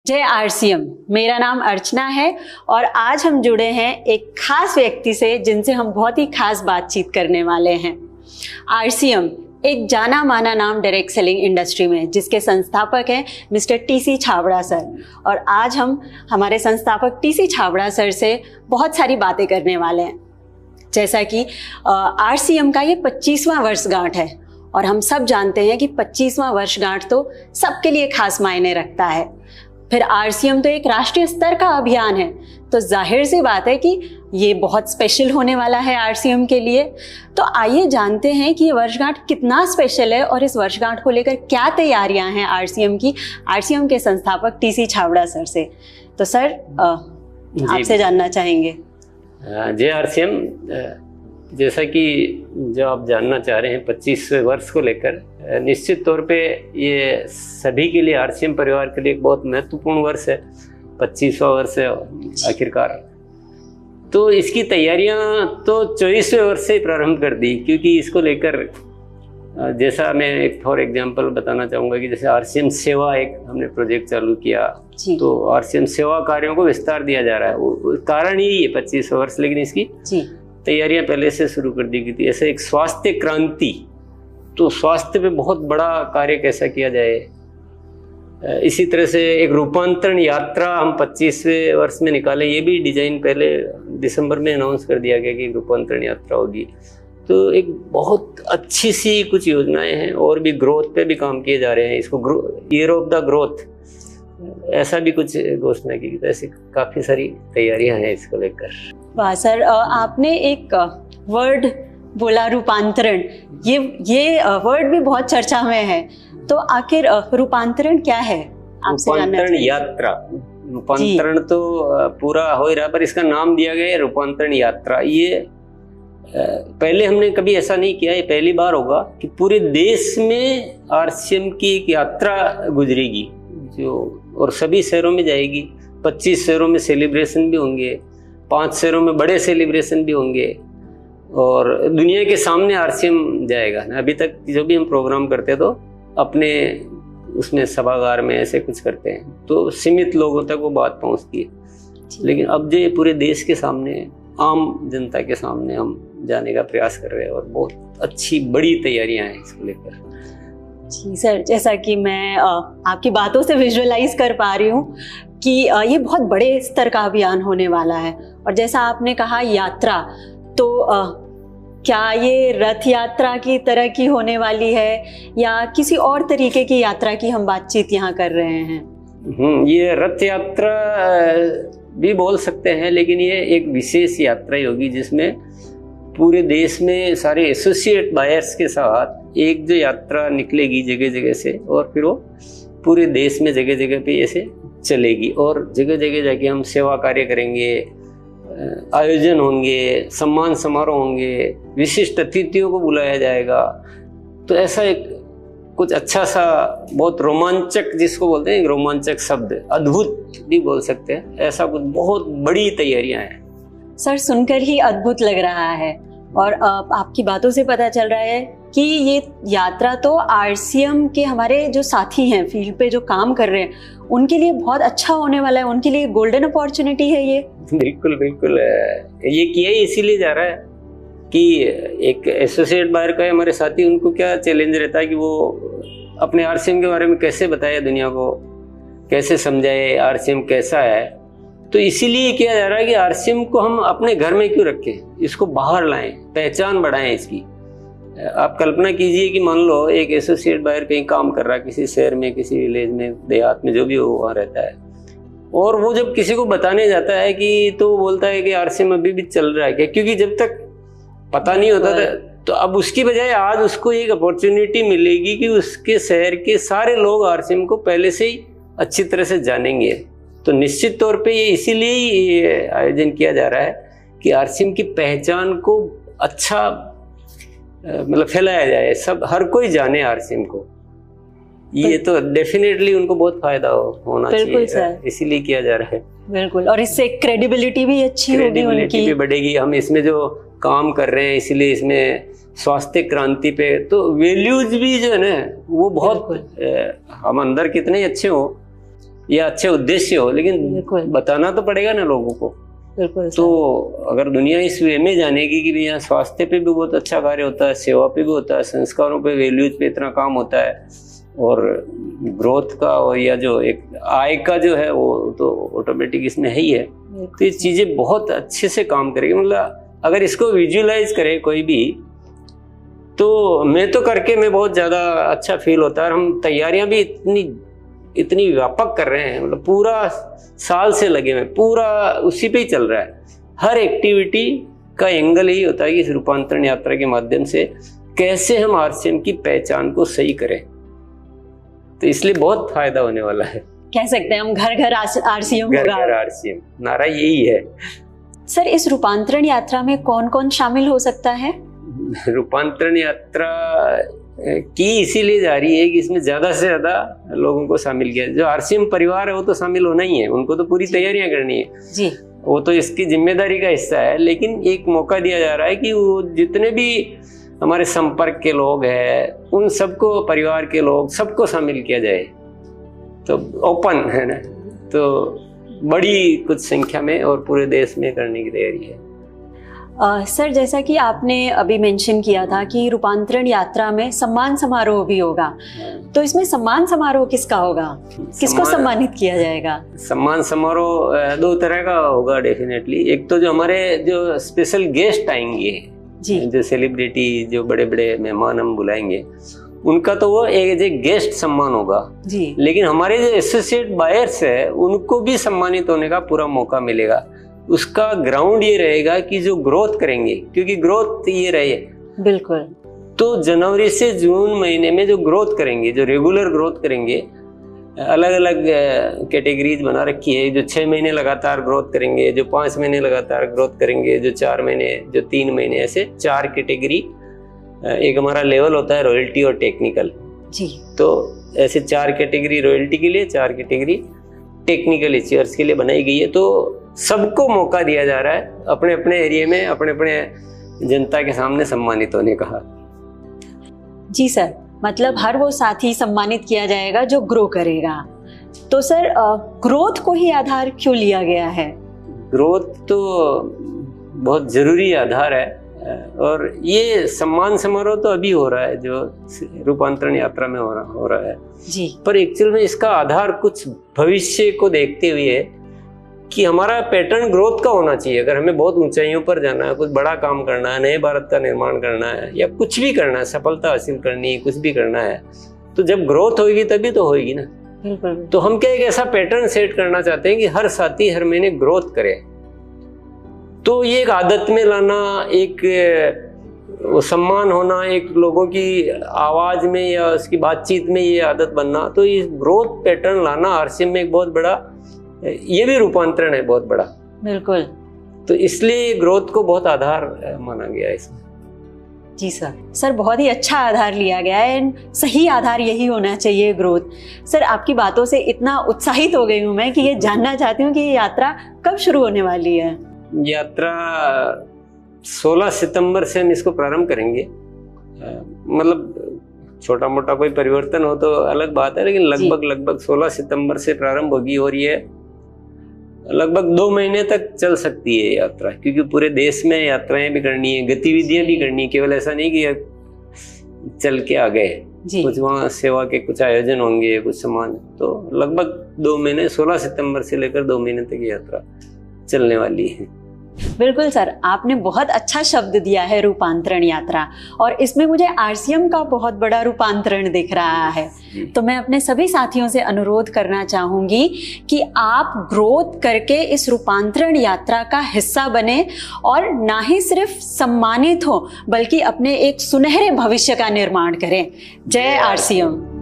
जय आरसीएम। मेरा नाम अर्चना है और आज हम जुड़े हैं एक खास व्यक्ति से जिनसे हम बहुत ही खास बातचीत करने वाले हैं। आरसीएम एक जाना माना नाम डायरेक्ट सेलिंग इंडस्ट्री में, जिसके संस्थापक हैं मिस्टर टीसी छाबड़ा सर। और आज हम हमारे संस्थापक टीसी छाबड़ा सर से बहुत सारी बातें करने वाले हैं। जैसा कि आरसीएम का ये 25वां वर्षगांठ है और हम सब जानते हैं कि 25वां वर्षगांठ तो सबके लिए खास मायने रखता है। फिर आरसीएम तो एक राष्ट्रीय स्तर का अभियान है, तो जाहिर सी बात है कि ये बहुत स्पेशल होने वाला है आरसीएम के लिए। तो आइए जानते हैं कि ये वर्षगांठ कितना स्पेशल है और इस वर्षगांठ को लेकर क्या तैयारियां हैं आरसीएम की, आरसीएम के संस्थापक टीसी छाबड़ा सर से। तो सर आपसे जानना चाहेंगे। जय आरसीएम। जैसा कि जो आप जानना चाह रहे हैं 25 वर्ष को लेकर, निश्चित तौर पे ये सभी के लिए, आरसीएम परिवार के लिए एक बहुत महत्वपूर्ण वर्ष है। 25वां वर्ष है आखिरकार। तो इसकी तैयारियां तो 24वें वर्ष से प्रारंभ कर दी, क्योंकि इसको लेकर जैसा मैं एक फॉर एग्जांपल बताना चाहूँगा कि जैसे आरसीएम सेवा एक हमने प्रोजेक्ट चालू किया, तो आरसीएम सेवा कार्यों को विस्तार दिया जा रहा है। वो कारण ही ये 25वां वर्ष, लेकिन इसकी तैयारियां पहले से शुरू कर दी गई थी। ऐसे एक स्वास्थ्य क्रांति, तो स्वास्थ्य पे बहुत बड़ा कार्य कैसा किया जाए, इसी तरह से एक रूपांतरण यात्रा हम 25वें वर्ष में निकाले। ये भी डिजाइन पहले दिसंबर में अनाउंस कर दिया गया कि रूपांतरण यात्रा होगी। तो एक बहुत अच्छी सी कुछ योजनाएं हैं और भी ग्रोथ पे भी काम किए जा रहे हैं। इसको ईयर ऑफ द ग्रोथ ऐसा भी कुछ घोषणा की। तो ऐसी काफी सारी तैयारियां हैं इसको लेकर। वाह सर, आपने एक वर्ड बोला रूपांतरण, ये वर्ड भी बहुत चर्चा में है। तो आखिर रूपांतरण क्या है, आपसे जानना रूपांतरण यात्रा। रूपांतरण तो पूरा हो ही रहा, पर इसका नाम दिया गया है रूपांतरण यात्रा। ये पहले हमने कभी ऐसा नहीं किया, ये पहली बार होगा कि पूरे देश में आरसीएम की एक यात्रा गुजरेगी जो, और सभी शहरों में जाएगी। 25 शहरों में सेलिब्रेशन भी होंगे, 5 शहरों में बड़े सेलिब्रेशन भी होंगे, और दुनिया के सामने आरसीएम जाएगा। अभी तक जो भी हम प्रोग्राम करते तो अपने उसमें सभागार में ऐसे कुछ करते हैं, तो सीमित लोगों तक वो बात पहुंचती है। लेकिन अब जो पूरे देश के सामने, आम जनता के सामने हम जाने का प्रयास कर रहे हैं, और बहुत अच्छी बड़ी तैयारियां हैं इसको लेकर। जी सर, जैसा कि मैं आपकी बातों से विजुअलाइज कर पा रही हूँ कि ये बहुत बड़े स्तर का अभियान होने वाला है। और जैसा आपने कहा यात्रा, तो क्या ये रथ यात्रा की तरह की होने वाली है या किसी और तरीके की यात्रा की हम बातचीत यहाँ कर रहे हैं? ये रथ यात्रा भी बोल सकते हैं, लेकिन ये एक विशेष यात्रा होगी जिसमें पूरे देश में सारे एसोसिएट बायर्स के साथ एक जो यात्रा निकलेगी जगह जगह से, और फिर वो पूरे देश में जगह जगह पे ऐसे चलेगी, और जगह जगह जाके हम सेवा कार्य करेंगे, आयोजन होंगे, सम्मान समारोह होंगे, विशिष्ट अतिथियों को बुलाया जाएगा। तो ऐसा एक कुछ अच्छा सा, बहुत रोमांचक, जिसको बोलते हैं रोमांचक शब्द, अद्भुत भी बोल सकते हैं, ऐसा कुछ बहुत बड़ी तैयारियां हैं। सर सुनकर ही अद्भुत लग रहा है, और आपकी बातों से पता चल रहा है कि ये यात्रा तो आरसीएम के हमारे जो साथी हैं फील्ड पे जो काम कर रहे हैं उनके लिए बहुत अच्छा होने वाला है, उनके लिए गोल्डन अपॉर्चुनिटी है ये। बिल्कुल बिल्कुल, ये किया ही इसीलिए जा रहा है कि एक एसोसिएट बायर का हमारे साथी, उनको क्या चैलेंज रहता है कि वो अपने आरसीएम के बारे में कैसे बताए दुनिया को, कैसे समझाए आरसीएम कैसा है। तो इसीलिए किया जा रहा है कि आरसीएम को हम अपने घर में क्यों रखें, इसको बाहर लाएं, पहचान बढ़ाएं इसकी। आप कल्पना कीजिए कि मान लो एक एसोसिएट बायर कहीं काम कर रहा है, किसी शहर में, किसी विलेज में, देहात में, जो भी हो वहाँ रहता है, और वो जब किसी को बताने जाता है कि, तो बोलता है कि आरसीएम अभी भी चल रहा है क्या, क्योंकि जब तक पता नहीं होता था। तो अब उसकी बजाय आज उसको एक अपॉर्चुनिटी मिलेगी कि उसके शहर के सारे लोग आरसीएम को पहले से ही अच्छी तरह से जानेंगे। तो निश्चित तौर पे ये इसीलिए ही आयोजन किया जा रहा है कि आरसीएम की पहचान को अच्छा मतलब फैलाया जाए, सब हर कोई जाने आरसीएम को। ये तो डेफिनेटली उनको बहुत फायदा होना चाहिए, इसीलिए किया जा रहा है। बिल्कुल, और इससे क्रेडिबिलिटी भी अच्छी होगी, क्रेडिबिलिटी भी बढ़ेगी। हम इसमें जो काम कर रहे हैं, इसीलिए इसमें स्वास्थ्य क्रांति पे तो वैल्यूज भी जो है ना वो बहुत, हम अंदर कितने अच्छे हो या अच्छे उद्देश्य हो, लेकिन बताना तो पड़ेगा ना लोगों को। बिल्कुल। तो अगर दुनिया इस वे में जानेगी कि यहाँ स्वास्थ्य पे भी बहुत अच्छा कार्य होता है, सेवा पे भी होता है, संस्कारों पे, वैल्यूज पे इतना काम होता है, और ग्रोथ का और या जो एक आय का जो है वो तो ऑटोमेटिक इसमें है ही है। तो ये चीजें बहुत अच्छे से काम करेगी। मतलब अगर इसको विजुअलाइज करे कोई भी, तो मैं तो करके मैं बहुत ज्यादा अच्छा फील होता है। और हम तैयारियां भी इतनी व्यापक कर रहे हैं, मतलब पूरा साल से लगे हुए, पूरा उसी पे ही चल रहा है। हर एक्टिविटी का एंगल यही होता है कि इस रूपांतरण यात्रा के माध्यम से कैसे हम आरसीएम की पहचान को सही करें। तो इसलिए बहुत फायदा होने वाला है। कह सकते हैं हम घर घर आरसीएम होगा। घर घर आरसीएम, नारा यही है। सर, इस रूपांतरण यात्रा में कौन कौन शामिल हो सकता है? रूपांतरण यात्रा की इसीलिए जा रही है कि इसमें ज्यादा से ज्यादा लोगों को शामिल किया। जो आरसीएम परिवार है वो तो शामिल होना ही है, उनको तो पूरी तैयारियां करनी है जी, वो तो इसकी जिम्मेदारी का हिस्सा है। लेकिन एक मौका दिया जा रहा है कि वो जितने भी हमारे संपर्क के लोग हैं उन सबको, परिवार के लोग सबको शामिल किया जाए। तो ओपन है ना, तो बड़ी कुछ संख्या में और पूरे देश में करने की तैयारी है। सर, जैसा कि आपने अभी मेंशन किया था कि रूपांतरण यात्रा में सम्मान समारोह भी होगा, तो इसमें सम्मान समारोह किसका होगा? किसको सम्मानित किया जाएगा? सम्मान समारोह दो तरह का होगा डेफिनेटली। एक तो जो हमारे जो स्पेशल गेस्ट आएंगे जी, जो सेलिब्रिटी, जो बड़े बड़े मेहमान हम बुलाएंगे, उनका तो वो एज ए गेस्ट सम्मान होगा जी। लेकिन हमारे जो एसोसिएट बायर्स है उनको भी सम्मानित होने का पूरा मौका मिलेगा। उसका ग्राउंड ये रहेगा कि जो ग्रोथ करेंगे, क्योंकि ग्रोथ ये रहे बिल्कुल, तो जनवरी से जून महीने में जो ग्रोथ करेंगे, जो रेगुलर ग्रोथ करेंगे, अलग अलग कैटेगरीज बना रखी है। जो 6 महीने लगातार ग्रोथ करेंगे, जो 5 महीने लगातार ग्रोथ करेंगे, जो 4 महीने, जो 3 महीने, ऐसे 4 कैटेगरी। एक हमारा लेवल होता है रॉयल्टी और टेक्निकल जी। तो ऐसे 4 कैटेगरी रॉयल्टी के लिए, 4 कैटेगरी टेक्निकल एचियर्स के लिए बनाई गई है। तो सबको मौका दिया जा रहा है अपने अपने एरिया में, अपने अपने जनता के सामने सम्मानित होने का। जी सर, मतलब हर वो साथी सम्मानित किया जाएगा जो ग्रो करेगा। तो सर, ग्रोथ को ही आधार क्यों लिया गया है? ग्रोथ तो बहुत जरूरी आधार है, और ये सम्मान समारोह तो अभी हो रहा है जो रूपांतरण यात्रा में हो रहा है जी। पर एक्चुअल में इसका आधार कुछ भविष्य को देखते हुए है कि हमारा पैटर्न ग्रोथ का होना चाहिए। अगर हमें बहुत ऊंचाइयों पर जाना है, कुछ बड़ा काम करना है, नए भारत का निर्माण करना है, या कुछ भी करना है, सफलता हासिल करनी है, कुछ भी करना है, तो जब ग्रोथ होगी तभी तो होगी ना। तो हम क्या एक ऐसा पैटर्न सेट करना चाहते हैं कि हर साथी हर महीने ग्रोथ करे। तो ये एक आदत में लाना, एक वो सम्मान होना, एक लोगों की आवाज में या उसकी बातचीत में ये आदत बनना, तो ये ग्रोथ पैटर्न लाना आरसीएम में एक बहुत बड़ा, ये भी रूपांतरण है बहुत बड़ा। बिल्कुल। तो इसलिए ग्रोथ को बहुत आधार माना गया है इसमें। जी सर। सर, बहुत ही अच्छा आधार लिया गया है, एंड सही आधार यही होना चाहिए, ग्रोथ। सर, आपकी बातों से इतना उत्साहित हो गई हूँ मैं कि ये जानना चाहती हूँ कि ये यात्रा कब शुरू होने वाली है? यात्रा 16 सितंबर से हम इसको प्रारंभ करेंगे। मतलब छोटा मोटा कोई परिवर्तन हो तो अलग बात है, लेकिन लगभग 16 सितंबर से प्रारंभ होगी, और ये लगभग 2 महीने तक चल सकती है यात्रा, क्योंकि पूरे देश में यात्राएं भी करनी है, गतिविधियां भी करनी है। केवल ऐसा नहीं कि चल के आ गए, कुछ वहाँ सेवा के कुछ आयोजन होंगे, कुछ सामान। तो लगभग 2 महीने, 16 सितंबर से लेकर 2 महीने तक यात्रा चलने वाली है। बिल्कुल सर, आपने बहुत अच्छा शब्द दिया है रूपांतरण यात्रा, और इसमें मुझे आरसीएम का बहुत बड़ा रूपांतरण दिख रहा है। तो मैं अपने सभी साथियों से अनुरोध करना चाहूंगी कि आप ग्रोथ करके इस रूपांतरण यात्रा का हिस्सा बने, और ना ही सिर्फ सम्मानित हो बल्कि अपने एक सुनहरे भविष्य का निर्माण करें। जय आरसीएम।